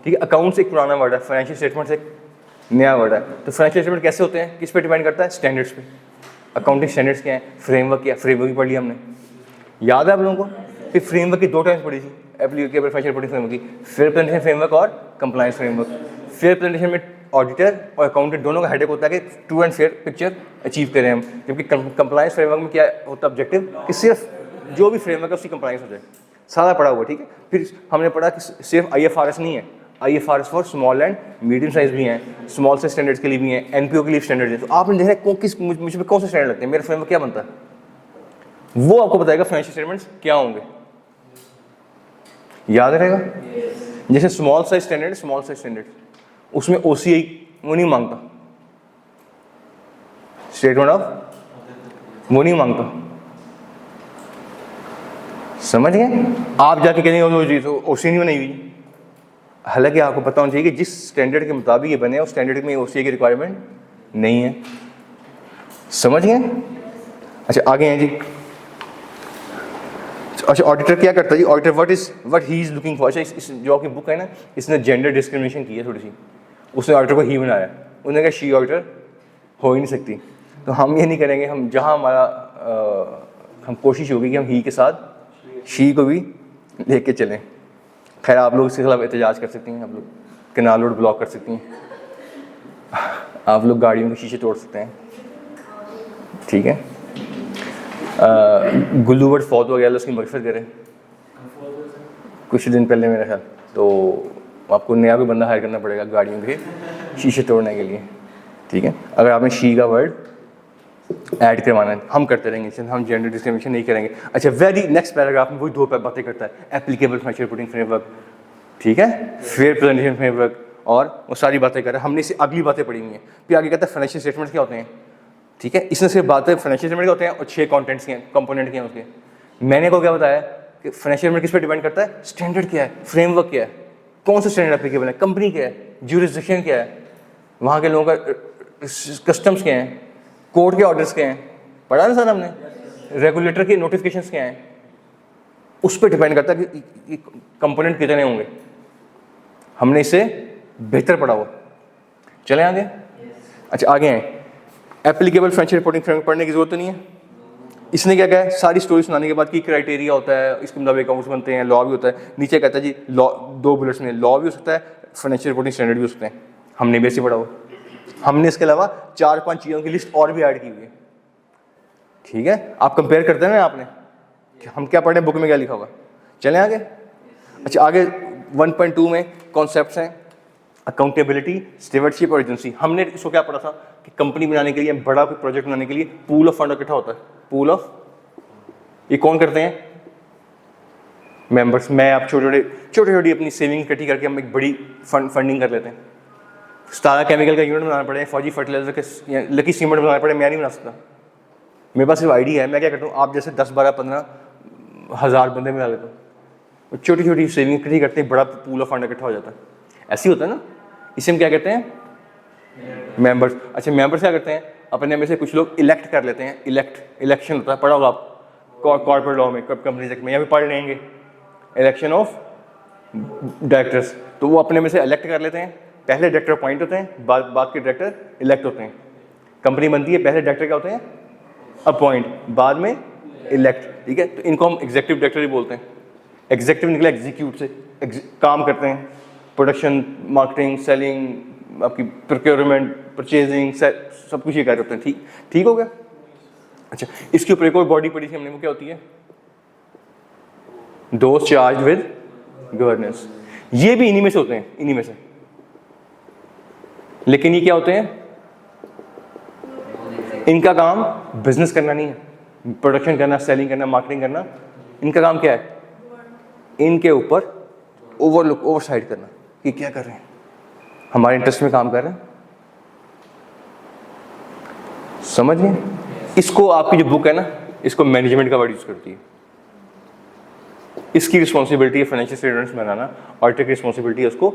ठीक है, अकाउंट्स एक पुराना वर्ड है, फाइनेंशियल स्टेटमेंट्स एक नया वर्ड है। तो फाइनेंशियल स्टेटमेंट कैसे होते हैं, किस पे डिपेंड करता है, स्टैंडर्ड्स पे। अकाउंटिंग स्टैंडर्ड्स क्या है, फ्रेमवर्क क्या है, फ्रेमवर्क पढ़ लिया हमने, याद है आप लोगों को। फिर फ्रेमवर्क की 2 टाइम्स पढ़ी थी, एप्लीकेबल फाइनेंशियल रिपोर्टिंग फ्रेमवर्क की, फेयर प्रेजेंटेशन फ्रेमवर्क और कंप्लायंस फ्रेमवर्क। फेयर प्रेजेंटेशन में ऑडिटर और अकाउंटेंट दोनों का हेडेक होता है कि true and fair picture achieve करें हम, जबकि कंप्लायंस फ्रेमवर्क में क्या होता है ऑब्जेक्टिव, कि सिर्फ जो भी फ्रेमवर्क है उसकी कंप्लायंस हो जाए। सारा पढ़ा हुआ, ठीक है। फिर हमने पढ़ा कि सिर्फ IFRS नहीं है, IFRS for small and medium size भी हैं, स्मॉल से स्टैंडर्ड्स के लिए भी हैं, NPO के लिए स्टैंडर्ड्स हैं। तो आपने देखा किस मुझ पे कौन से स्टैंडर्ड लगते हैं, मेरा फ्रेमवर्क क्या बनता है, वो आपको बताएगा फाइनेंशियल स्टेटमेंट्स क्या होंगे, याद रहेगा। जैसे स्मॉल साइज स्टैंडर्ड उसमें OCI वो नहीं मांगता, स्टेटमेंट ऑफ वो नहीं मांगता, समझ गए। आप जाके कहेंगे वो जी तो OCI नहीं बनाई हुई, हालांकि आपको पता होना चाहिए कि जिस स्टैंडर्ड के मुताबिक ये बने उस स्टैंडर्ड में OCI की रिक्वायरमेंट नहीं है, समझ गए। अच्छा आगे हैं जी। अच्छा ऑडिटर क्या करता है जी, auditor what he is looking for. अच्छा इस जो आपकी बुक है ना, इसने जेंडर डिस्क्रिमिनेशन की है थोड़ी सी, उसने ऑडिटर को ही बनाया, उसने कहा शी ऑडिटर हो ही नहीं सकती। तो हम ये नहीं करेंगे, हम जहाँ हमारा हम कोशिश होगी कि हम ही के साथ शी को भी लेके चलें। खैर आप लोग इसके खिलाफ एहतजाज कर सकती हैं, आप लोग कैनाल रोड ब्लॉक कर सकती हैं, आप लोग गाड़ियों के शीशे तोड़ सकते हैं, ठीक है। गुल्लू भट्ट फौत हो गया, उसकी मगफिरत करें, कुछ दिन पहले मेरा ख्याल। तो आपको नया कोई बंदा हायर करना पड़ेगा गाड़ियों के शीशे तोड़ने के लिए, ठीक है। अगर आपने शी का वर्ड ऐड करवाना है, हम करते रहेंगे, हम जेंडर डिस्क्रिमिनेशन नहीं करेंगे। अच्छा वेरी नेक्स्ट पैराग्राफ में वही 2 बातें करता है, एप्लीकेबल फाइनेंशियल रिपोर्टिंग फ्रेमवर्क, ठीक है, फेयर प्रेजेंटेशन फ्रेमवर्क, और वो सारी बातें कर रहा है। हमने इसे अगली बातें पढ़ी हुई हैं। फिर आगे कहता है फाइनेंशियल स्टेटमेंट्स क्या होते हैं, ठीक है। इसने सिर्फ बातें फाइनेंशियल स्टेटमेंट के होते हैं और 6 कॉन्टेंट्स के कंपोनेंट के हैं उसके। मैंने को क्या बताया कि फाइनेंशियल स्टेटमेंट किस पे डिपेंड करता है, स्टैंडर्ड क्या है, फ्रेमवर्क क्या है, कौन सा स्टैंडर्ड एप्लीकेबल है, कंपनी क्या है, ज्यूरिसडिक्शन क्या है, वहाँ के लोगों का कस्टम्स क्या हैं, कोर्ट के ऑर्डर्स क्या हैं, पढ़ा ना सर हमने, रेगुलेटर के नोटिफिकेशंस क्या हैं, उस पर डिपेंड करता है कि कंपोनेंट कितने होंगे। हमने इसे बेहतर पढ़ा हुआ, चले आगे। अच्छा आगे हैं, एप्लीकेबल फाइनेंशियल रिपोर्टिंग फ्रेमवर्क पढ़ने की जरूरत नहीं है। इसने क्या कहा है, सारी स्टोरी सुनाने के बाद की क्राइटेरिया होता है, इसके मुताबिक अकाउंट्स बनते हैं, लॉ भी होता है। नीचे कहता है जी लॉ, 2 बुलेट्स में लॉ भी हो सकता है, फाइनेंशियल रिपोर्टिंग स्टैंडर्ड भी हो सकते हैं। हमने भी ऐसे पढ़ा हुआ, हमने इसके अलावा 4-5 चीज़ों की लिस्ट और भी ऐड की हुई है, ठीक है। आप कंपेयर करते हैं ना आपने, हम क्या पढ़े बुक में क्या लिखा होगा, चलें आगे। अच्छा आगे 1.2 में कॉन्सेप्ट्स हैं, अकाउंटेबिलिटी, स्टीवर्डशिप और एजेंसी। हमने इसको क्या पढ़ा था कि कंपनी बनाने के लिए, बड़ा कोई प्रोजेक्ट बनाने के लिए पूल ऑफ फंड इकट्ठा होता है, पूल ऑफ, ये कौन करते हैं, मेंबर्स। मैं आप छोटी अपनी सेविंग इकट्ठी करके हम एक बड़ी फंडिंग कर लेते हैं। स्टारा केमिकल का यूनिट बनाना पड़े, फौजी फर्टिलाइजर के, लकी सीमेंट बनाना पड़े, मैं नहीं बना सकता, मेरे पास सिर्फ आइडिया है। मैं क्या करता हूँ, आप जैसे 10-12-15 हज़ार बंदे मिला लेता हूँ, छोटी सेविंग इकट्ठी करते हैं, बड़ा पूल ऑफ फंड इकट्ठा हो जाता है। ऐसे ही होता है ना, इसे हम क्या कहते हैं, मेंबर्स। अच्छा मेंबर्स क्या करते हैं, अपने में से कुछ लोग इलेक्ट कर लेते हैं, इलेक्शन होता है, पढ़ा होगा आप कॉर्पोरेट लॉ में, कंपनी एक्ट में, यहाँ भी पढ़ लेंगे, इलेक्शन ऑफ डायरेक्टर्स। तो वो अपने में से इलेक्ट कर लेते हैं, पहले डायरेक्टर अपॉइंट होते हैं, बाद के डायरेक्टर इलेक्ट होते हैं। कंपनी बनती है, पहले डायरेक्टर क्या होते हैं, अपॉइंट, बाद में इलेक्ट, ठीक है। तो इनको हम एग्जीक्यूटिव डायरेक्टर ही बोलते हैं। एग्जीक्यूटिव निकला एग्जीक्यूट से, काम करते हैं, प्रोडक्शन, मार्केटिंग, सेलिंग, आपकी प्रोक्योरमेंट, परचेजिंग, सब कुछ ये कार्य होते हैं, ठीक हो गया। अच्छा इसके ऊपर एक और बॉडी पढ़ी थी हमने, वो क्या होती है, दोज चार्ज विद गवर्नेंस। ये भी इन्हीं में से होते हैं, इन्हीं में से, लेकिन ये क्या होते हैं, इनका काम बिजनेस करना नहीं है, प्रोडक्शन करना, सेलिंग करना, मार्केटिंग करना। इनका काम क्या है, इनके ऊपर ओवरसाइट करना कि क्या कर रहे हैं, हमारे इंटरेस्ट में काम कर रहे हैं, समझ गए। इसको आपकी जो बुक है ना, इसको मैनेजमेंट का वर्ड यूज करती है। इसकी रिस्पॉन्सिबिलिटी है फाइनेंशियल स्टेटमेंट्स बनाना, ऑडिटर की रिस्पॉन्सिबिलिटी है उसको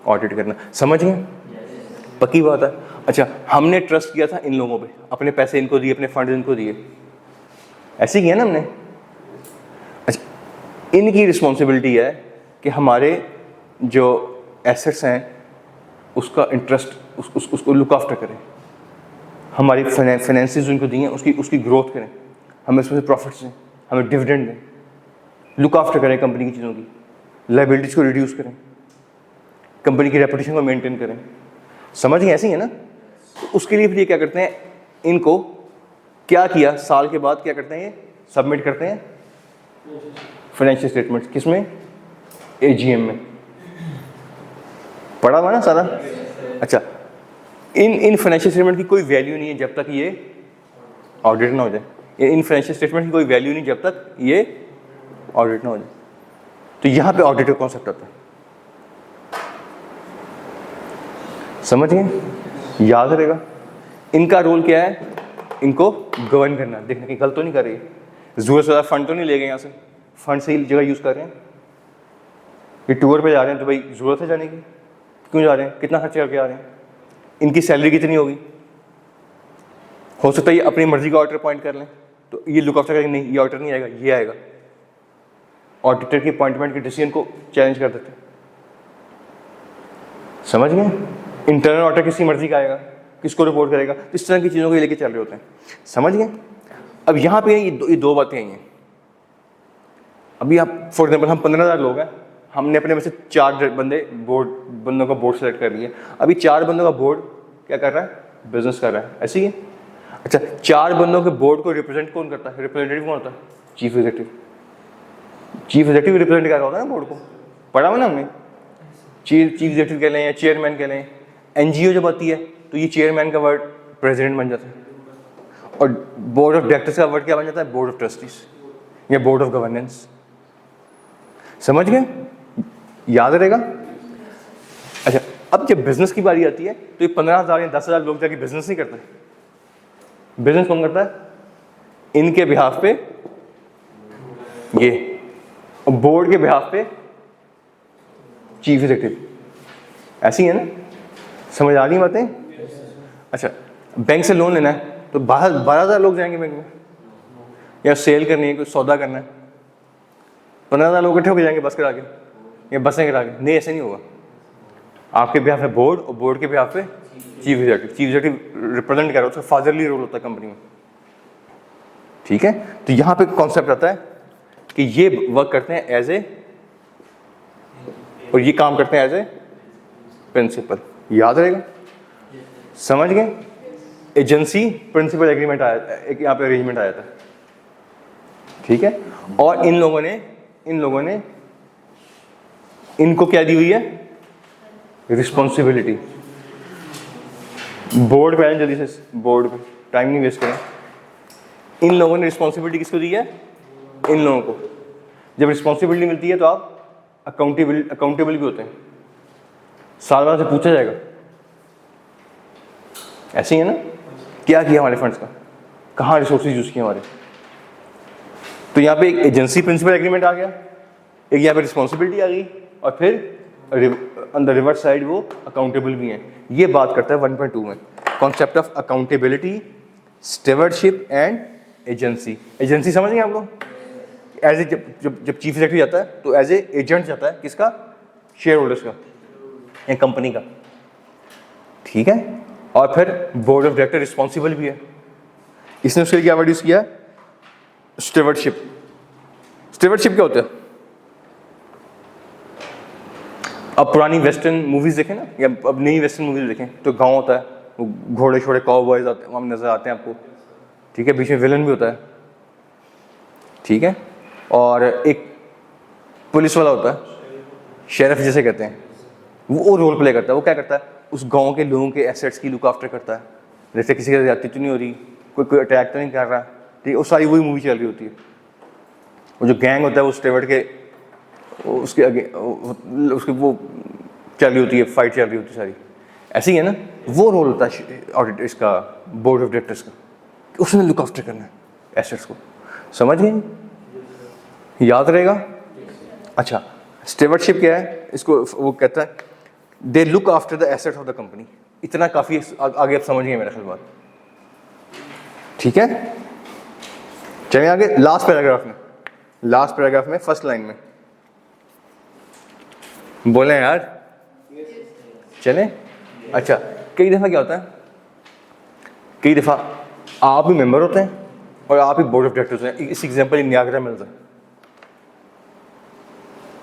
ऑडिट करना, समझ गए, पक्की बात है। अच्छा हमने ट्रस्ट किया था इन लोगों पे, अपने पैसे इनको दिए, अपने फंड इनको दिए, ऐसे ही किया ना हमने। अच्छा इनकी रिस्पॉन्सिबिलिटी है कि हमारे जो एसेट्स हैं उसका इंटरेस्ट उसको लुक आफ्टर करें, हमारी फाइनेंसेस उनको दी हैं उसकी ग्रोथ करें, हमें उसमें से प्रॉफिट्स दें, हमें डिविडेंड दें, लुक आफ्टर करें कंपनी की चीज़ों की, लाइबिलिटीज़ को रिड्यूस करें, कंपनी की रेपुटेशन को मेंटेन करें। समझ गए? ऐसे ही है ना। तो उसके लिए फिर ये क्या करते हैं, इनको क्या किया साल के बाद क्या करते हैं, ये सबमिट करते हैं फाइनेंशियल स्टेटमेंट्स। किसमें? एजीएम में। पढ़ा हुआ ना सारा? अच्छा, इन फाइनेंशियल स्टेटमेंट की कोई वैल्यू नहीं है जब तक ये ऑडिट ना हो जाए। इन फाइनेंशियल स्टेटमेंट की कोई वैल्यू नहीं जब तक ये ऑडिट ना हो जाए। तो यहाँ पे ऑडिट का कॉन्सेप्ट आता है, समझ गए? याद रहेगा। इनका रोल क्या है? इनको गवर्न करना, देखना कि गलत तो नहीं कर रही है, जरूरत से ज़्यादा फंड तो नहीं ले गए यहाँ से, फंड सही जगह यूज़ कर रहे हैं। ये टूर पे जा रहे हैं तो भाई ज़रूरत है जाने की, क्यों जा रहे हैं, कितना खर्च करके आ रहे हैं, इनकी सैलरी कितनी होगी। हो सकता है ये अपनी मर्जी का ऑडिटर अपॉइंट कर लें, तो ये लुक आफ्टर करेंगे, नहीं ये ऑडिटर नहीं आएगा, ये आएगा। ऑडिटर की अपॉइंटमेंट के डिसीजन को चैलेंज कर देते हैं। समझ गए? इंटरनल ऑडिटर किसी मर्जी का आएगा, किसको रिपोर्ट करेगा, इस तरह की चीज़ों को ये लेके चल रहे होते हैं। समझ गए? अब यहाँ पे ये दो बातें आई हैं। अभी आप फॉर एग्जाम्पल हम 15,000 लोग हैं, हमने अपने में से 4 बंदों का बोर्ड सेलेक्ट कर लिया। अभी 4 बंदों का बोर्ड क्या कर रहा है? बिजनेस कर रहा है, ऐसे ही है। अच्छा, 4 बंदों के बोर्ड को रिप्रेजेंट कौन करता है? रिप्रेजेंटेटिव कौन होता है? Chief executive. Chief executive represent कर रहा होता है ना बोर्ड को, पढ़ा हुआ ना हमने। चीफ एग्जीक्यूटिव कह लें या चेयरमैन कह लें। एनजीओ जब आती है तो ये चेयरमैन का वर्ड प्रेसिडेंट बन जाता है, और बोर्ड ऑफ डायरेक्टर्स का वर्ड क्या बन जाता है? बोर्ड ऑफ ट्रस्टीज या बोर्ड ऑफ गवर्नेंस। समझ गए? याद रहेगा। अच्छा, अब जब बिजनेस की बारी आती है तो ये 15,000 या 10,000 लोग जाके बिजनेस नहीं करते। बिजनेस कौन करता है? इनके बिहाफ पे ये, और बोर्ड के बिहाफ पे चीफ एग्जीक्यूटिव। ऐसी है ना, समझ आ रही बातें? अच्छा, बैंक से लोन लेना है तो 12,000 लोग जाएंगे बैंक में, या सेल करनी है, कोई सौदा करना है, 15,000 लोग इकट्ठे होकर जाएंगे बस करा के या बसें करा के? नहीं, ऐसे नहीं होगा। आपके बिहाफ पे बोर्ड, और बोर्ड के बिहाफ पे chief executive. Chief executive represent कर रहा है, उसका फादरली रोल होता है कंपनी में। ठीक है? तो यहाँ पे कॉन्सेप्ट आता है कि ये वर्क करते हैं एज ए, और ये काम करते हैं एज ए प्रिंसिपल। याद रहेगा? समझ गए? एजेंसी प्रिंसिपल एग्रीमेंट आया, एक यहाँ पे अरेंजमेंट आया था। ठीक है? और इन लोगों ने इनको क्या दी हुई है? रिस्पॉन्सिबिलिटी। बोर्ड पे आए जल्दी से, बोर्ड पे टाइम नहीं वेस्ट करें। इन लोगों ने रिस्पॉन्सिबिलिटी किसको दी है? इन लोगों को। जब रिस्पॉन्सिबिलिटी मिलती है तो आप अकाउंटेबल भी होते हैं, साल बाद से पूछा जाएगा। ऐसे ही है ना, क्या किया हमारे फंड्स का, कहाँ रिसोर्सेज यूज किए हमारे। तो यहाँ पे एक एजेंसी प्रिंसिपल एग्रीमेंट आ गया, एक यहाँ पे रिस्पॉन्सिबिलिटी आ गई, और फिर ऑन द रिवर्स साइड वो अकाउंटेबल भी हैं। ये बात करता है 1.2 में, concept of accountability, stewardship and agency. Agency समझ गए आप लोग? एज ए जब चीफ एग्जीक्यूटिव जाता है तो एज ए एजेंट जाता है, किसका? शेयर होल्डर्स का या कंपनी का। ठीक है? और फिर बोर्ड ऑफ डायरेक्टर रिस्पॉन्सिबल भी है। इसने उसके लिए क्या वर्ड यूज किया? स्टीवर्डशिप। स्टीवर्डशिप क्या होता है? अब पुरानी वेस्टर्न मूवीज देखें ना, या अब नई वेस्टर्न मूवीज देखें, तो गांव होता है, वो घोड़े छोड़े कॉवबॉयज आते हैं, वहाँ नजर आते हैं आपको। ठीक है? बीच में विलन भी होता है। ठीक है? और एक पुलिस वाला होता है, शेरिफ जिसे कहते हैं, वो रोल प्ले करता है। वो क्या करता है? उस गांव के लोगों के एसेट्स की लुक आफ्टर करता है, जैसे किसी की ज्यादती तो नहीं हो रही, कोई अटैक तो नहीं कर रहा। ठीक है? वो सारी वही मूवी चल रही होती है। वो जो गैंग होता है वो स्टीवर्ड के उसके आगे उसके वो चल रही होती है, फाइट चल रही होती है सारी। ऐसे ही है ना, वो रोल होता है ऑडिट इसका, बोर्ड ऑफ डायरेक्टर्स का, उसने लुक आफ्टर करना है एसेट्स को। समझ गए? याद रहेगा? अच्छा, स्टीवर्डशिप क्या है? इसको वो कहता है they look after the assets of the company. इतना काफी, आगे आप समझ गए मेरा ख्याल बात। ठीक है? चलिए आगे लास्ट पैराग्राफ में फर्स्ट लाइन में बोले यार, चलें। अच्छा, कई दफ़ा क्या होता है, कई दफ़ा आप भी मेंबर होते हैं और आप ही बोर्ड ऑफ डायरेक्टर्स हैं। इस एग्जांपल नियाग्रा मिल्स है,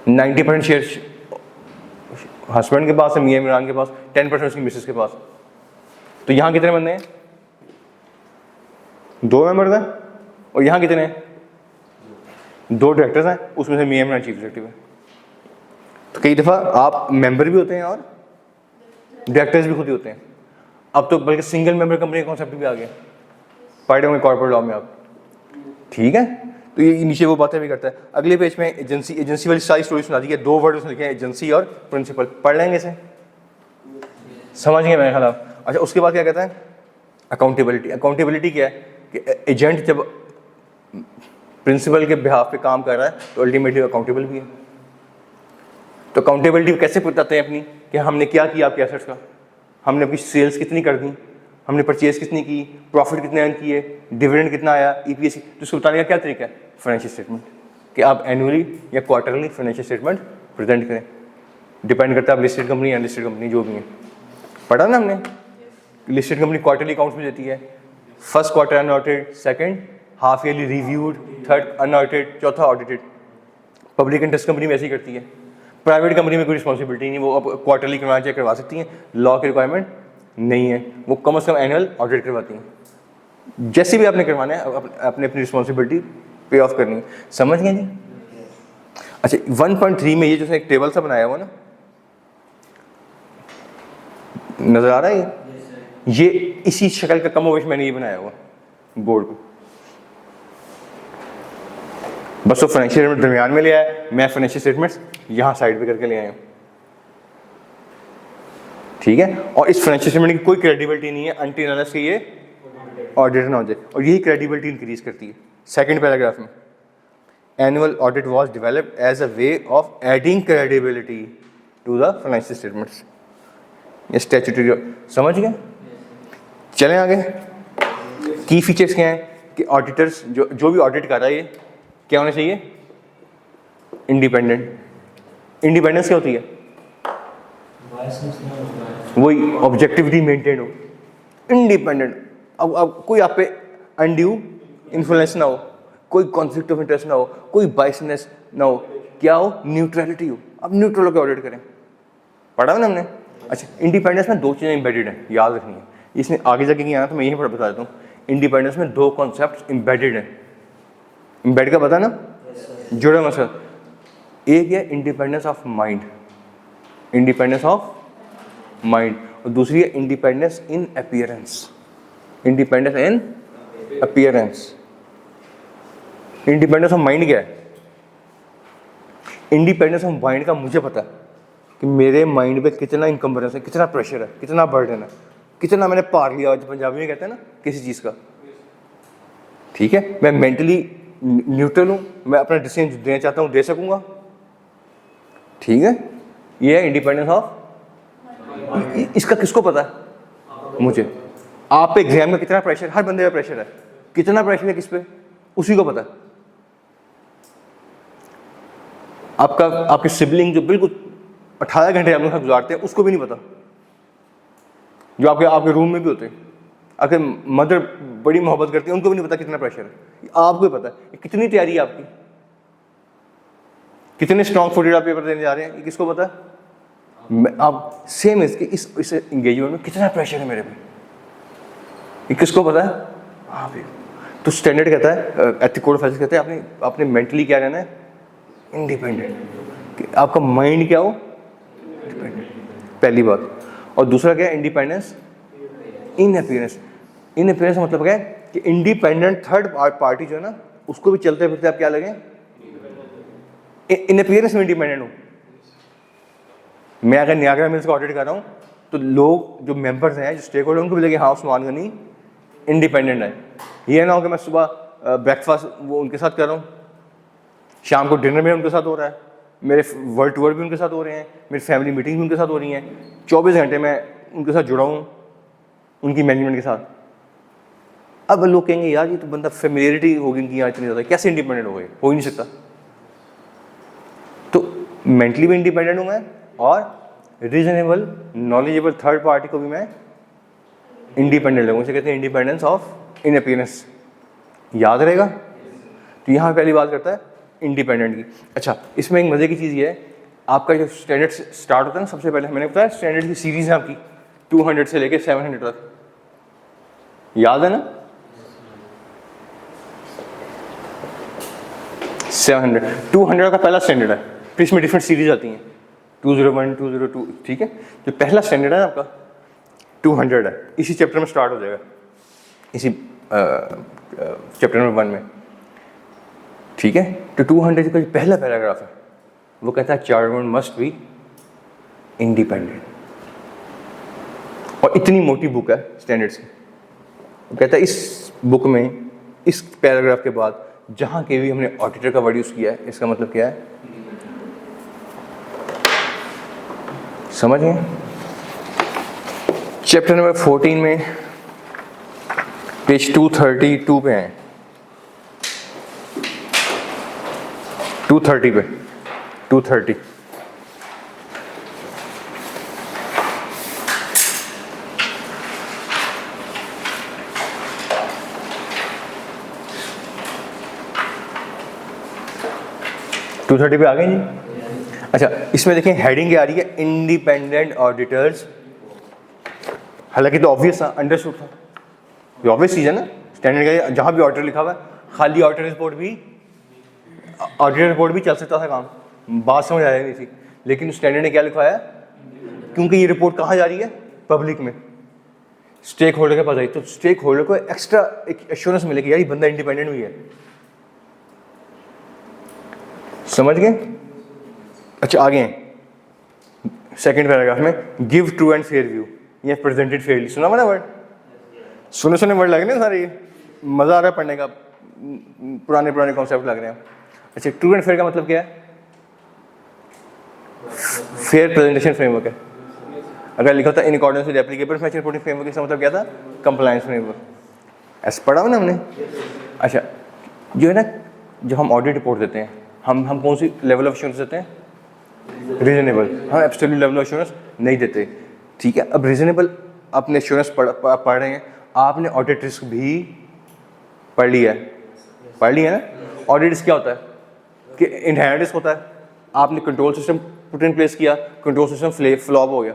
90% शेयर हस्बैंड के पास है, मियां इमरान के पास, 10% उसकी मिसेस के पास। तो यहाँ कितने बंदे हैं? 2 मेंबर्स हैं। और यहाँ कितने हैं? 2 डायरेक्टर्स हैं, उसमें से मियां इमरान चीफ एग्जीक्यूटिव है। तो कई दफ़ा आप मेंबर भी होते हैं और डायरेक्टर्स भी खुद ही होते हैं। अब तो बल्कि सिंगल मेंबर कंपनी का कॉन्सेप्ट भी आ गया, पढ़े होंगे कॉर्पोरेट लॉ में आप, ठीक है। तो ये नीचे वो बातें भी करता है। अगले पेज में एजेंसी वाली सारी स्टोरी सुना दी है, 2 वर्ड उसमें लिखे हैं, एजेंसी और प्रिंसिपल। पढ़ लेंगे इसे, समझ गए मेरे ख्याल आप। अच्छा, उसके बाद क्या कहता है? अकाउंटेबिलिटी। अकाउंटेबिलिटी क्या है कि एजेंट जब प्रिंसिपल के बिहाफ पे काम कर रहा है तो अल्टीमेटली अकाउंटेबल भी है। तो अकाउंटेबिलिटी कैसे बताते हैं अपनी, कि हमने क्या किया आपके एसेट्स का, हमने अपनी सेल्स कितनी कर दी, हमने परचेज कितनी की, प्रॉफिट कितने अर्न किए, डिविडेंड कितना आया, ईपीएस। तो इसको बताने का क्या तरीका है? फाइनेंशियल स्टेटमेंट, कि आप एनुअली या क्वार्टरली फाइनेंशियल स्टेटमेंट प्रेजेंट करें। डिपेंड करता है आप लिस्टेड कंपनी या अनलिस्टेड कंपनी जो भी है। पढ़ा ना हमने, लिस्टेड कंपनी क्वार्टरली अकाउंट्स में देती है, first quarter unaudited, second half yearly reviewed, third unaudited, चौथा ऑडिटेड। पब्लिक इंटरेस्ट कंपनी में ऐसी करती है। प्राइवेट कंपनी में कोई रिस्पॉन्सिबिलिटी नहीं, वो अब क्वार्टरली करवाना चाहिए करवा सकती हैं, लॉ की रिक्वायरमेंट नहीं है, वो कम से कम एनुअल ऑडिट करवाती हैं। जैसे भी आपने करवाना है अपनी अपनी रिस्पॉन्सिबिलिटी पे ऑफ करनी है। समझ गए जी? अच्छा, 1.3 में ये जो एक टेबल सा बनाया हुआ ना, नजर आ रहा है ये इसी शक्ल का कमोवेश मैंने ये बनाया हुआ बोर्ड को। बस वो फाइनेंशियल स्टेटमेंट दरमियान में ले आया, मैं फाइनेंशियल स्टेटमेंट्स यहाँ साइड पे करके ले आया हूँ, ठीक है। और इस फाइनेंशियल स्टेटमेंट की कोई क्रेडिबिलिटी नहीं है अनटिल अनलेस कि ये ऑडिट ना हो जाए, और यही क्रेडिबिलिटी इंक्रीज करती है। सेकंड पैराग्राफ में, annual audit was developed as a way of adding credibility to the financial statements. ये स्टैट्यूटरी, समझ गए? चलें आगे। की फीचर्स क्या हैं कि ऑडिटर्स जो भी ऑडिट कर रहा है ये क्या होना चाहिए? इंडिपेंडेंट। इंडिपेंडेंस क्या होती है? वही ऑब्जेक्टिविटी मेंटेन हो, इंडिपेंडेंट। अब कोई आप पे अनड्यू इन्फ्लुएंस ना हो, कोई कॉन्फ्लिक्ट ऑफ इंटरेस्ट ना हो, कोई बायसनेस ना हो, क्या हो? न्यूट्रलिटी हो। अब न्यूट्रल होकर ऑडिट करें, पढ़ा ना हमने। अच्छा, इंडिपेंडेंस में 2 चीज़ें इंबेडेड हैं, याद रखनी है। इसने आगे जाके नहीं आना तो मैं यहीं पर बता देता हूँ। इंडिपेंडेंस में 2 कॉन्सेप्ट इंबेडेड हैं। इंबेड का पता ना, जुड़ा मसला। एक है independence of mind, independence of mind, और दूसरी है independence in appearance. Independence in appearance. Independence of mind क्या है? इंडिपेंडेंस ऑफ माइंड का मुझे पता है कि मेरे माइंड पे कितना इनकम्बरेंस है, कितना प्रेशर है, कितना बर्डन है, कितना मैंने पार लिया, जो पंजाबी में कहते हैं ना, किसी चीज़ का, ठीक है। मैं मेंटली न्यूट्रल हूँ, मैं अपना डिसीजन देना चाहता हूँ दे सकूँगा, ठीक है। ये है इंडिपेंडेंस ऑफ। इसका किसको पता है? मुझे। आप पे एग्जाम में कितना प्रेशर, हर बंदे का प्रेशर है, कितना प्रेशर है किस पे, उसी को पता है। आपके सिबलिंग जो बिल्कुल 18 घंटे आपके साथ गुजारते हैं उसको भी नहीं पता, जो आपके रूम में भी होते हैं। आपके मदर बड़ी मोहब्बत करती है, उनको भी नहीं पता कितना प्रेशर है, आपको भी पता है। कितनी तैयारी है आपकी, कितने स्ट्रॉन्ग फुटेड आप पेपर देने जा रहे हैं, ये किसको पता है? आप सेम इसके इस एंगेजमेंट में कितना प्रेशर है मेरे पे, ये किसको पता है? आप ही। तो स्टैंडर्ड कहता है, एथिक कोड ऑफ एथिक्स कहते हैं आपने मेंटली क्या रहना है? इंडिपेंडेंट। आपका माइंड क्या हो? इंडिपेंडेंट, पहली बात। और दूसरा क्या है? Independence in appearance. In appearance का मतलब क्या है कि इंडिपेंडेंट थर्ड पार्टी जो है ना, उसको भी चलते फिरते आप क्या लगे? इन अपीयरेंस में इंडिपेंडेंट हो। मैं अगर नियाग्रा मिल्स का ऑडिट कर रहा हूँ तो लोग जो मेंबर्स हैं, जो स्टेक होल्डर, उनको भी लगे हाँ उस्मान गनी इंडिपेंडेंट है। ये ना हो कि मैं सुबह ब्रेकफास्ट वो उनके साथ कर रहा हूँ, शाम को डिनर में उनके साथ हो रहा है, मेरे वर्ल्ड टूर भी उनके साथ हो रहे हैं, मेरी फैमिली मीटिंग भी उनके साथ हो रही हैं, 24 घंटे मैं उनके साथ जुड़ा हूँ, उनकी मैनेजमेंट के साथ। अब लोग कहेंगे यार ये तो बंदा फेमिलियरिटी होगी इनकी यहाँ इतनी ज़्यादा, कैसे इंडिपेंडेंट हो गए? हो ही नहीं सकता। तो मेंटली भी इंडिपेंडेंट हूँ मैं और रीजनेबल नॉलेजेबल थर्ड पार्टी को भी मैं इंडिपेंडेंट लगूँ, इसे कहते हैं इंडिपेंडेंस ऑफ इन अपीयरेंस। याद रहेगा? तो यहाँ पे पहली बात करता है इंडिपेंडेंट की। अच्छा, इसमें एक मज़े की चीज़ ये है, आपका जो स्टैंडर्ड स्टार्ट होता है ना, सबसे पहले मैंने बताया स्टैंडर्ड की सीरीज़ है आपकी 200 से लेके 700 तक, याद है ना? 700 200 का पहला स्टैंडर्ड है, फिर इसमें डिफरेंट सीरीज आती हैं 201 202, ठीक है। जो पहला स्टैंडर्ड है ना आपका 200 है, इसी चैप्टर में स्टार्ट हो जाएगा, इसी चैप्टर नंबर 1 में, ठीक है। तो 200 का जो पहला पैराग्राफ है वो कहता है चार्टर्ड मस्ट बी इंडिपेंडेंट। और इतनी मोटी बुक है स्टैंडर्ड्स की, वो कहता है इस बुक में इस पैराग्राफ के बाद जहाँ के भी हमने ऑडिटर का वर्ड यूज़ किया है, इसका मतलब क्या है, समझ गए? चैप्टर नंबर 14 में पेज 232 पे हैं, 230 पे 230 230 पे आ गए जी। अच्छा, इसमें देखें हेडिंग क्या आ रही है, इंडिपेंडेंट ऑडिटर्स। हालांकि तो ऑब्वियस था, अंडरस्टूड था, ये ऑब्वियस चीज़ है ना, स्टैंडर्ड का जहाँ भी ऑडिटर लिखा हुआ है, खाली ऑडिटर रिपोर्ट भी चल सकता था काम, बात समझ आ रही थी। लेकिन स्टैंडर्ड ने क्या लिखवाया, क्योंकि ये रिपोर्ट कहाँ जा रही है, पब्लिक में, स्टेक होल्डर के पास आई, तो स्टेक होल्डर को एक्स्ट्रा एक एश्योरेंस मिलेगी यार ये बंदा इंडिपेंडेंट भी है, समझ गए? अच्छा, आगे सेकंड पैराग्राफ में give true and fair view, ये प्रेजेंटेड फेयरली, सुना मैंने वर्ड, सुने वर्ड लग रहे हैं सारे, ये मज़ा आ रहा है पढ़ने का, पुराने कॉन्सेप्ट लग रहे हैं। अच्छा, ट्रू एंड फेयर का मतलब क्या है, फेयर प्रेजेंटेशन फ्रेमवर्क है। अगर लिखा था in accordance with applicable financial reporting framework, इसका मतलब क्या था, कंप्लायंस फ्रेमवर्क, ऐसा पढ़ा हो ना हमने। अच्छा, जो है ना, जब हम ऑडिट रिपोर्ट देते हैं, हम कौन सी लेवल ऑफ एश्योरेंस देते हैं, रीजनेबल, हम एब्सोल्यूट लेवल ऑफ एश्योरेंस नहीं देते, ठीक है। अब रीजनेबल आपने एश्योरेंस पढ़ रहे हैं, आपने ऑडिट रिस्क भी पढ़ लिया है ना। ऑडिट रिस्क क्या होता है कि इनहेरेंट रिस्क होता है, आपने control system put in place किया, कंट्रोल सिस्टम फ्लॉप हो गया,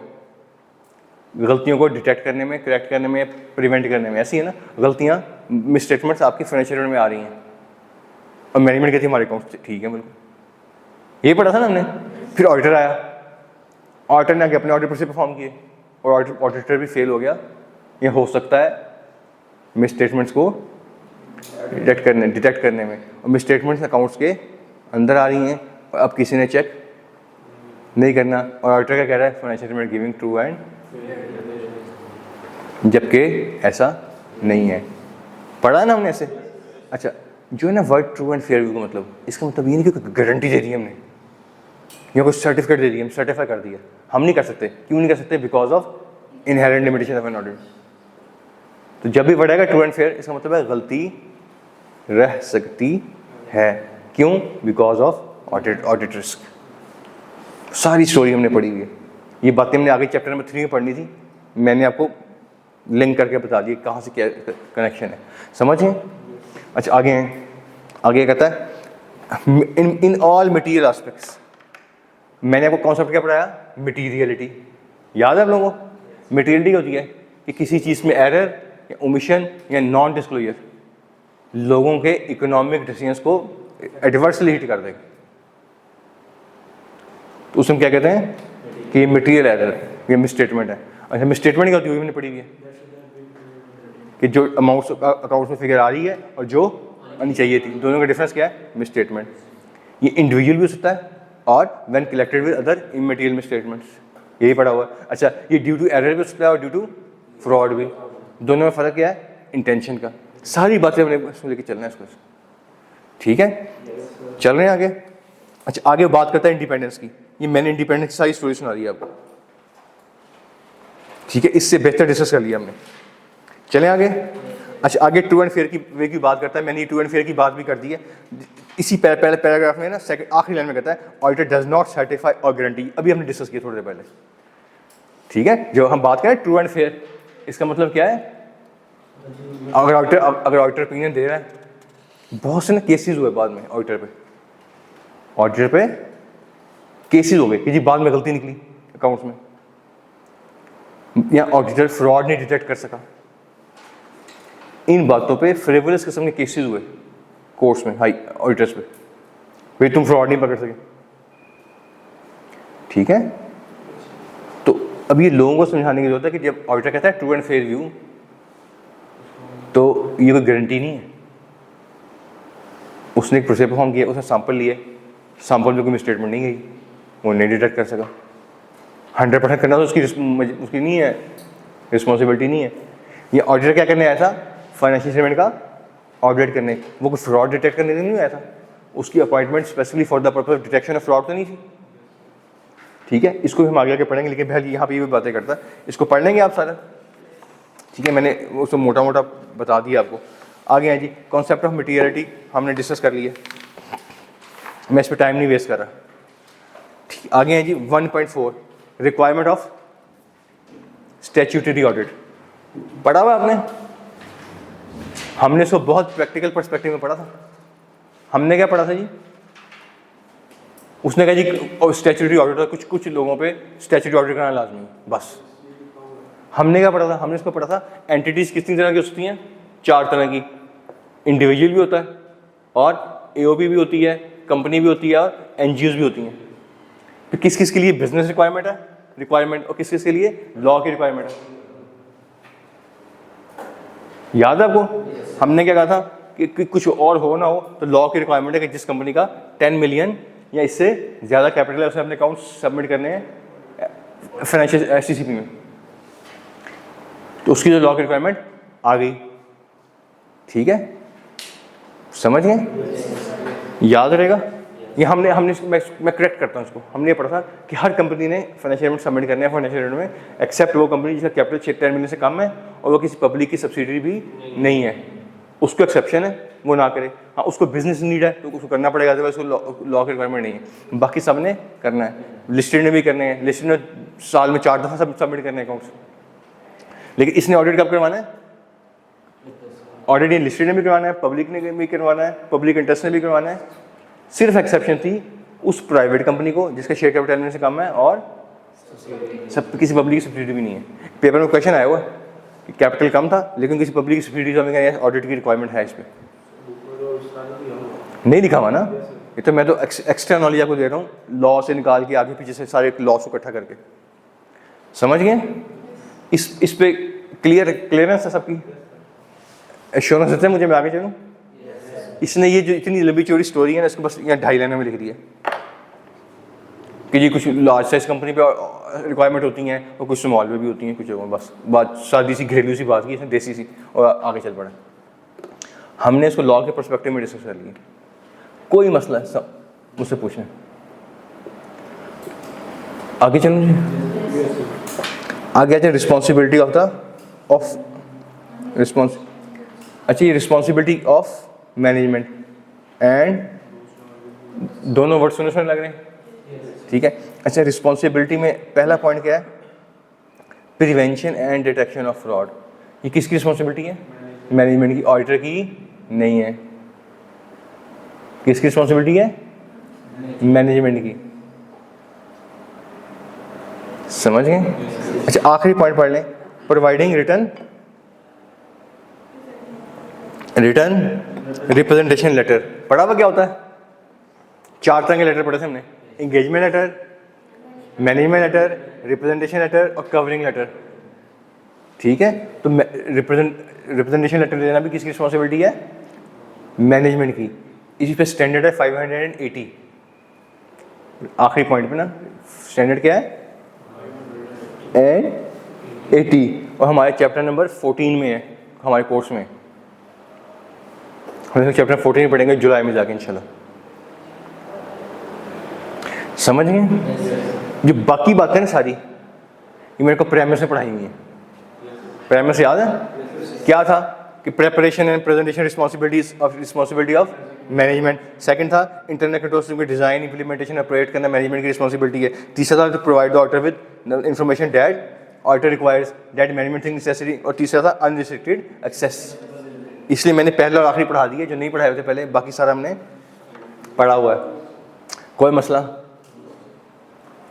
गलतियों को डिटेक्ट करने में, करेक्ट करने में, प्रिवेंट करने में, ऐसी है ना गलतियाँ, मिसस्टेटमेंट्स आपकी फाइनेंशियल में आ रही हैं, और मैनेजमेंट कहती है हमारे अकाउंट ठीक है, बिल्कुल ये पढ़ा था ना हमने। फिर ऑडिटर आया, ऑडिटर ने आगे अपने ऑडिट से परफॉर्म किए, और ऑडिटर भी फेल हो गया। ये हो सकता है मिसस्टेटमेंट्स को डिटेक्ट करने में, और मिसस्टेटमेंट्स अकाउंट्स के अंदर आ रही हैं, और अब किसी ने चेक नहीं करना, और ऑडिटर क्या कह रहा है, financial statement giving true and, जबकि ऐसा नहीं है। पढ़ा ना हमने ऐसे। अच्छा, जो है ना word true and fair view का मतलब, इसका मतलब ये नहीं कि गारंटी दे दी हमने या कोई सर्टिफिकेट दे दी, हम सर्टिफाई कर दिया, हम नहीं कर सकते। क्यों नहीं कर सकते? Because of inherent limitation of an audit. तो जब भी वर्ड आएगा ट्रू एंड फेयर, इसका मतलब है गलती रह सकती है। क्यों? Because of audit risk. सारी स्टोरी हमने पढ़ी हुई है, ये बातें हमने आगे चैप्टर नंबर 3 में पढ़नी थी, मैंने आपको लिंक करके बता दिया कहाँ से क्या कनेक्शन है, समझें। अच्छा, आगे कहता है इन ऑल मटीरियल एस्पेक्ट्स। मैंने आपको कॉन्सेप्ट क्या पढ़ाया? मटीरियलिटी। याद है आप लोगों को? मटीरियलिटी होती है कि किसी चीज़ में एरर या ओमिशन या नॉन डिस्क्लोजर लोगों के इकोनॉमिक डिसीजंस को एडवर्सली हिट कर देगा, तो उसमें क्या कहते हैं कि ये मटीरियल एरर है, ये मिसस्टेटमेंट है। अच्छा, मिसस्टेटमेंट क्या होती है? वो भी मैंने पढ़ी हुई है कि जो अमाउंट्स अकाउंट्स में फिगर आ रही है और जो आनी चाहिए थी, दोनों का डिफरेंस क्या है? मिसस्टेटमेंट। ये इंडिविजुअल भी हो सकता है और when collected with other immaterial misstatements, यही पढ़ा हुआ है। अच्छा, ये ड्यू टू एरर भी हो सकता है और ड्यू टू फ्रॉड भी। दोनों में फ़र्क क्या है? इंटेंशन का। सारी बातें हमने इसमें लेके चलना है इसको, ठीक है? चल रहे हैं आगे। अच्छा, आगे बात करता है इंडिपेंडेंस की। ये मैंने इंडिपेंडेंस की सारी स्टोरी सुना दी है आपको, ठीक है? इससे बेहतर डिस्कस कर लिया हमने। चलें आगे। अच्छा, आगे ट्रू एंड फेयर की वे की बात करता है। मैंने ये ट्रू एंड फेयर की बात भी कर दी है इसी पहले पैराग्राफ में ना, सेकंड आखिरी लाइन में कहता है ऑडिटर डज नॉट सर्टिफाई और गारंटी। अभी हमने डिस्कस किया थोड़ी देर पहले, ठीक है, जो हम बात करें ट्रू एंड फेयर, इसका मतलब क्या है? अगर ऑडिटर ओपिनियन दे रहा है, बहुत से ना केसेस हुए बाद में ऑडिटर पे केसेस हो गए कि जी बाद में गलती निकली अकाउंट्स में, या ऑडिटर फ्रॉड नहीं डिटेक्ट कर सका। इन बातों पे फ्रिवलस किस्म के केसेस हुए कोर्ट्स में, हाई ऑडिटर्स पे, भाई तुम फ्रॉड नहीं पकड़ सके। ठीक है, तो अब ये लोगों को समझाने की जरूरत है कि जब ऑडिटर कहता है ट्रू एंड फेयर व्यू, तो ये कोई गारंटी नहीं है। उसने एक प्रोसेस परफॉर्म किया, उसने सैंपल लिए, सैंपल में कोई मिसस्टेटमेंट नहीं गई, वो नहीं डिटेक्ट कर सका। 100% करना तो उसकी नहीं है, रिस्पॉन्सिबिलिटी नहीं है। ये ऑडिटर क्या करने आया था? फाइनेंशियल स्टेटमेंट का ऑडिट करने, वो कोई फ्रॉड डिटेक्ट करने नहीं आया था। उसकी appointment specifically for the purpose of detection of fraud तो नहीं थी। ठीक है, इसको हम आगे पढ़ेंगे, लेकिन पहले यहाँ पे ये भी बातें करता है, इसको पढ़ लेंगे आप सारा। ठीक है, मैंने उसको मोटा मोटा बता दिया आपको। आगे हैं जी, कॉन्सेप्ट ऑफ मटीरियलिटी हमने डिस्कस कर लिया, मैं इस पर टाइम नहीं वेस्ट कर रहा। ठीक, आगे हैं जी 1.4 रिक्वायरमेंट ऑफ स्टैट्यूटरी ऑडिट। पढ़ा हुआ आपने? हमने इसको बहुत प्रैक्टिकल पर्सपेक्टिव में पढ़ा था। हमने क्या पढ़ा था जी? उसने कहा जी स्टैट्यूटरी ऑडिट, कुछ लोगों पे स्टैट्यूटरी ऑडिट करना लाजमी, बस। हमने क्या पढ़ा था? हमने इसको पढ़ा था एंटिटीज कितनी तरह की होती हैं? 4 तरह की। इंडिविजुअल भी होता है, और एओपी भी होती है, कंपनी भी होती है, और एनजीओज भी होती हैं। तो किस किस के लिए बिजनेस रिक्वायरमेंट और किस किस के लिए लॉ की रिक्वायरमेंट है? याद है आपको? हमने क्या कहा था कि कुछ और हो ना हो तो लॉ की रिक्वायरमेंट है कि जिस कंपनी का 10 मिलियन या इससे ज़्यादा कैपिटल है, उसे अपने अकाउंट सबमिट करने हैं फाइनेंशियल एसटीसीपी में, तो उसकी जो लॉ की रिक्वायरमेंट आ गई। ठीक है, समझ गए? याद रहेगा ये। हमने मैं करेक्ट करता हूँ इसको। हमने ये पढ़ा था कि हर कंपनी ने फाइनेंशियल स्टेटमेंट सबमिट करने हैं फाइनेंशियल स्टेटमेंट में, एक्सेप्ट वो कंपनी जिसका कैपिटल 10 मिलियन से कम है और वो किसी पब्लिक की सब्सिडरी भी नहीं है, उसको एक्सेप्शन है, वो ना करे। हाँ, उसको बिजनेस नीड है तो उसको करना पड़ेगा, अदरवाइज उसको लॉ की रिक्वायरमेंट नहीं है। बाकी सब ने करना है, लिस्टेड ने भी करने हैं, लिस्टेड ने साल में 4 दफ़ा सबमिट करने हैं अकाउंट्स। लेकिन इसने ऑडिट कब करवाना है? ऑडिट लिस्टेड ने भी करवाना है, पब्लिक ने भी करवाना है, पब्लिक इंटरेस्ट ने भी करवाना है। सिर्फ एक्सेप्शन थी उस प्राइवेट कंपनी को जिसका शेयर कैपिटल से कम है और किसी पब्लिक की सब्सिडी भी नहीं है। पेपर में क्वेश्चन आया हुआ है कि कैपिटल कम था लेकिन किसी पब्लिक की सब्सिडी ऑडिट की रिक्वायरमेंट है। इस पर नहीं लिखा हुआ ना, ये तो मैं तो एक्स्ट्रा नॉलेज आपको दे रहा हूँ, लॉ से निकाल के आगे पीछे से सारे लॉ को इकट्ठा करके। समझ गए? इस पे क्लियरेंस है सबकी? एश्योरेंस देते हैं मुझे, मैं आगे चलूँ? इसने ये जो इतनी लंबी चौड़ी स्टोरी है ना, इसको बस यहाँ 2.5 लाइनों में लिख दिया कि जी कुछ लार्ज साइज कंपनी पे रिक्वायरमेंट होती हैं और कुछ स्मॉल में भी होती हैं कुछ जगहों। बस बात सादी सी घरेलू सी बात की, इसने देसी सी, और आगे चल पड़ा। हमने इसको लॉ के पर्सपेक्टिव में डिस्कस कर लिया। कोई मसला है सब मुझसे पूछना। आगे चलूँ जी, आगे आते हैं रिस्पॉन्सिबिलिटी अच्छा, ये रिस्पॉन्सिबिलिटी ऑफ मैनेजमेंट एंड, दोनों वर्ड सुनने लग रहे हैं? ठीक है। अच्छा, रिस्पॉन्सिबिलिटी में पहला पॉइंट क्या है? Prevention and detection of fraud. ये किसकी रिस्पॉन्सिबिलिटी है? मैनेजमेंट की, ऑडिटर की नहीं है। किसकी रिस्पॉन्सिबिलिटी है? मैनेजमेंट की। समझ गए? अच्छा, आखिरी पॉइंट पढ़ लें, प्रोवाइडिंग रिटर्न रिप्रेजेंटेशन लेटर। पढ़ा हुआ क्या होता है? 4 तरह के लेटर पढ़े थे हमने, engagement letter, management letter, representation letter और कवरिंग लेटर। ठीक है, तो रिप्रेजेंटेशन लेटर देना भी किसकी रिस्पॉन्सिबिलिटी है? मैनेजमेंट की। इसी पे स्टैंडर्ड है 580। आखिरी पॉइंट पे ना स्टैंडर्ड क्या है? 80, और हमारे चैप्टर नंबर 14 में है हमारे कोर्स में। हम चैप्टर 14 में पढ़ेंगे जुलाई में जाके इंशाल्लाह। समझ गए? जो बाकी बातें ना सारी ये मेरे को प्रेमिस में पढ़ाई हुई है। प्रेमिस याद है क्या था? कि preparation and presentation responsibility of management. Second था इंटरनेट कंट्रोल सिस्टम के डिजाइन, इंप्लीमेंटेशन, ऑपरेट करना मैनेजमेंट की रिस्पॉन्सिबिलिटी है। तीसरा था to provide the auditor with information that auditor requires that management think necessary, और तीसरा था अनरिस्ट्रिक्टेड एक्सेस। इसलिए मैंने पहले और आखिरी पढ़ा दिया, जो नहीं पढ़ाए हुए थे पहले, बाकी सारा हमने पढ़ा हुआ है। कोई मसला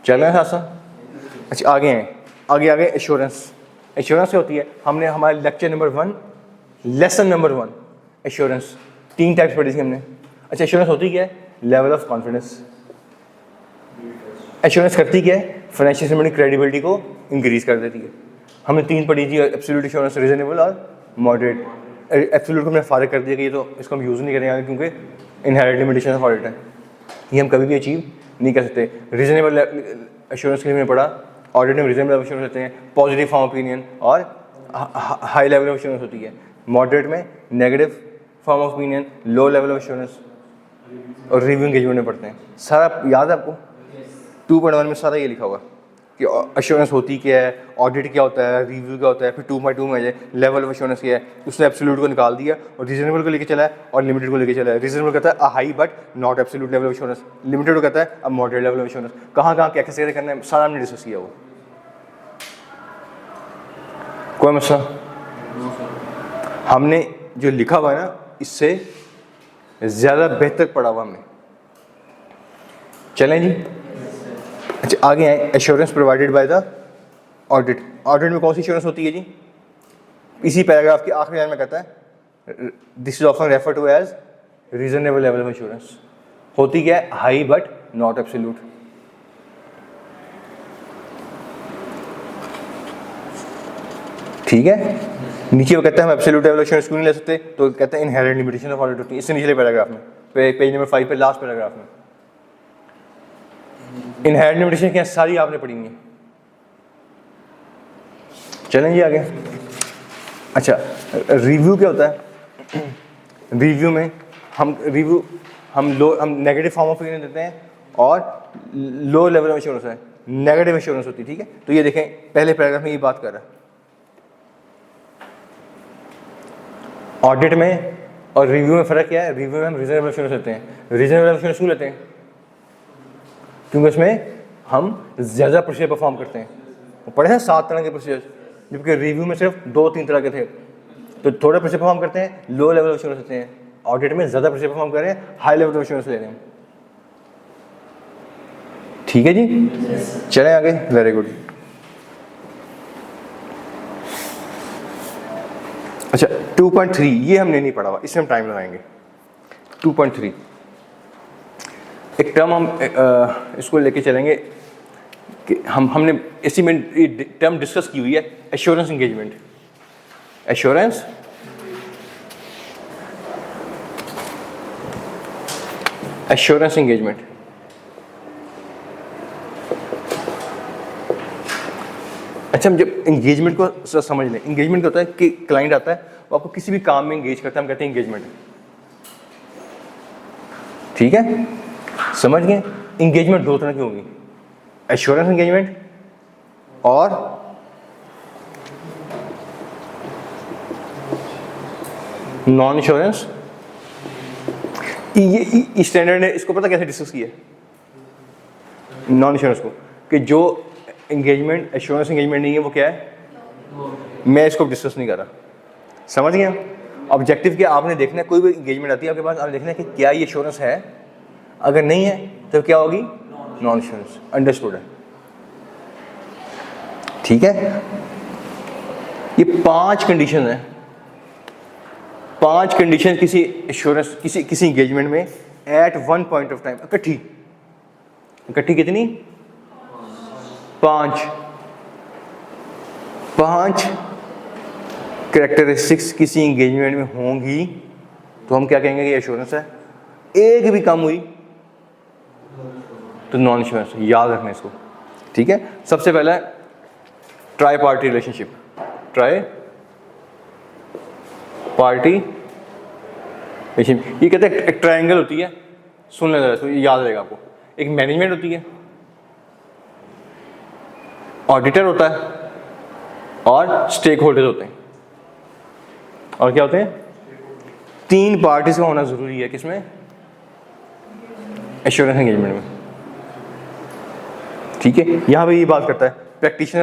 चल रहा है साथ साथ? अच्छा आगे हैं, आगे एश्योरेंस। एश्योरेंस क्या होती है? हमने हमारे lecture number 1 lesson number 1 assurance 3 types पढ़ी थी हमने। अच्छा एश्योरेंस होती क्या है? Level of confidence. एश्योरेंस करती क्या है? फाइनेंशियल स्टेटमेंट की क्रेडिबिलिटी को इंक्रीज कर देती है। हमने 3 पढ़ी थी, एब्सोल्यूट एश्योरेंस, रीजनेबल और मॉडरेट। एब्सोल्यूट को हमने फारिग कर दिया कि ये तो इसको हम यूज़ नहीं करेंगे क्योंकि इनहेरेंट लिमिटेशन ऑफ ऑडिट है, ये हम कभी भी अचीव नहीं कर सकते। रीजनेबल एश्योरेंस के लिए हमने पढ़ा, ऑडिट में रीजनेबल एश्योरेंस होते हैं, पॉजिटिव फॉर्म ओपिनियन और हाई लेवल ऑफ एश्योरेंस होती है। मॉडरेट में negative form of opinion, low level of assurance, और रिव्यू एंगेजमेंट में पढ़ते हैं। सारा याद है आपको? 2.1 में सारा ये लिखा हुआ कि एश्योरेंस होती क्या है, ऑडिट क्या होता है, रिव्यू क्या होता है। फिर 2.2 में लेवल ऑफ एश्योरेंस क्या है, उसने एब्सोल्यूट को निकाल दिया और रीजनेबल को लेके चला है और लिमिटेड को लेके चला है। रीजनेबल कहता है a high but not absolute level of assurance, limited को कहता है अ मॉडरेट लेवल ऑफ एश्योरेंस। कहाँ कहाँ क्या कैसे करना है सारा हमने डिस्कस किया। वो कोई मसला? हमने जो लिखा हुआ है ना, इससे ज़्यादा बेहतर पढ़ा हुआ हमने। चलें जी। अच्छा आगे आए, assurance provided by the audit. Audit में कौन सी एश्योरेंस होती है जी? इसी पैराग्राफ के आखिरी लाइन में कहता है this is often refer to as reasonable level of assurance. होती क्या है? High but not absolute. ठीक है। नीचे वो कहता है हम एब्सोल्यूट लेवल ऑफ एश्योरेंस क्यों नहीं ले सकते, तो कहते हैं इनहेरेंट लिमिटेशन ऑफ ऑडिट होती है। इससे निचले पैराग्राफ में, पेज नंबर 5 पे लास्ट पैराग्राफ में इनहेरेंट लिमिटेशन क्या सारी आपने पढ़ी है। चलें जी आगे। अच्छा रिव्यू क्या होता है? रिव्यू में हम नेगेटिव फॉर्म ऑफ ओपिनियन देते हैं और लो लेवल ऑफ एश्योरेंस है, नेगेटिव एश्योरेंस होती है। ठीक है, तो ये देखें पहले पैराग्राफ में ये बात कर रहा है। ऑडिट में और रिव्यू में फ़र्क क्या है? रिव्यू में हम रीजनेबल एश्योरेंस लेते हैं। रीजनेबल एश्योरेंस क्यों लेते हैं? क्योंकि उसमें हम ज़्यादा प्रोसीजर परफॉर्म करते हैं। पढ़े हैं 7 तरह के प्रोसीजर, जबकि रिव्यू में सिर्फ 2-3 तरह के थे। तो थोड़ा प्रोसीजर परफॉर्म करते हैं, लो लेवल ऑफ एश्योरेंस लेते हैं। ऑडिट में ज़्यादा प्रोसीजर परफॉर्म कर रहे हैं, हाई लेवल ऑफ एश्योरेंस ले रहे हैं। ठीक है जी, चलें आगे। Very good. अच्छा 2.3 ये हमने नहीं पढ़ा हुआ, इसमें हम टाइम लगाएंगे। 2.3 एक टर्म हम इसको लेके चलेंगे कि हमने इसी में टर्म डिस्कस की हुई है, एश्योरेंस एंगेजमेंट। Assurance engagement. अच्छा हम जब एंगेजमेंट को समझ लें, एंगेजमेंट होता है कि क्लाइंट आता है, वो आपको किसी भी काम में एंगेज करता है, हम कहते हैं एंगेजमेंट। ठीक है, समझ गए? एंगेजमेंट 2 तरह की होगी, एश्योरेंस एंगेजमेंट और नॉन एश्योरेंस। ये स्टैंडर्ड ने इसको पता कैसे डिस्कस किया नॉन एश्योरेंस को, कि जो एंगेजमेंट एश्योरेंस एंगेजमेंट नहीं है वो क्या है, मैं इसको डिस्कस नहीं कर रहा। समझ गया? ऑब्जेक्टिव क्या आपने देखना है, कोई भी एंगेजमेंट आती है आपके पास, आपने देखना है कि क्या ये एश्योरेंस है, अगर नहीं है तो क्या होगी, नॉन एश्योरेंस। अंडरस्टूड है? ठीक है, ये 5 कंडीशन है, 5 कंडीशन किसी एश्योरेंस किसी एंगेजमेंट में at one point of time इकट्ठी कितनी, 5 कैरेक्टरिस्टिक्स किसी एंगेजमेंट में होंगी तो हम क्या कहेंगे कि एश्योरेंस है। एक भी कम हुई तो नॉन एश्योरेंस। याद रखना इसको। ठीक है, सबसे पहला try party relationship. Try party relationship ये कहते हैं एक ट्रायंगल होती है, सुन लेना तो याद रहेगा आपको। एक मैनेजमेंट होती है, ऑडिटर होता है और स्टेक होल्डर्स होते हैं। और क्या होते हैं, 3 पार्टीज का होना जरूरी है किसमें, एश्योरेंस एंगेजमेंट में। ठीक है, यहां पे ये बात करता है प्रैक्टिशनर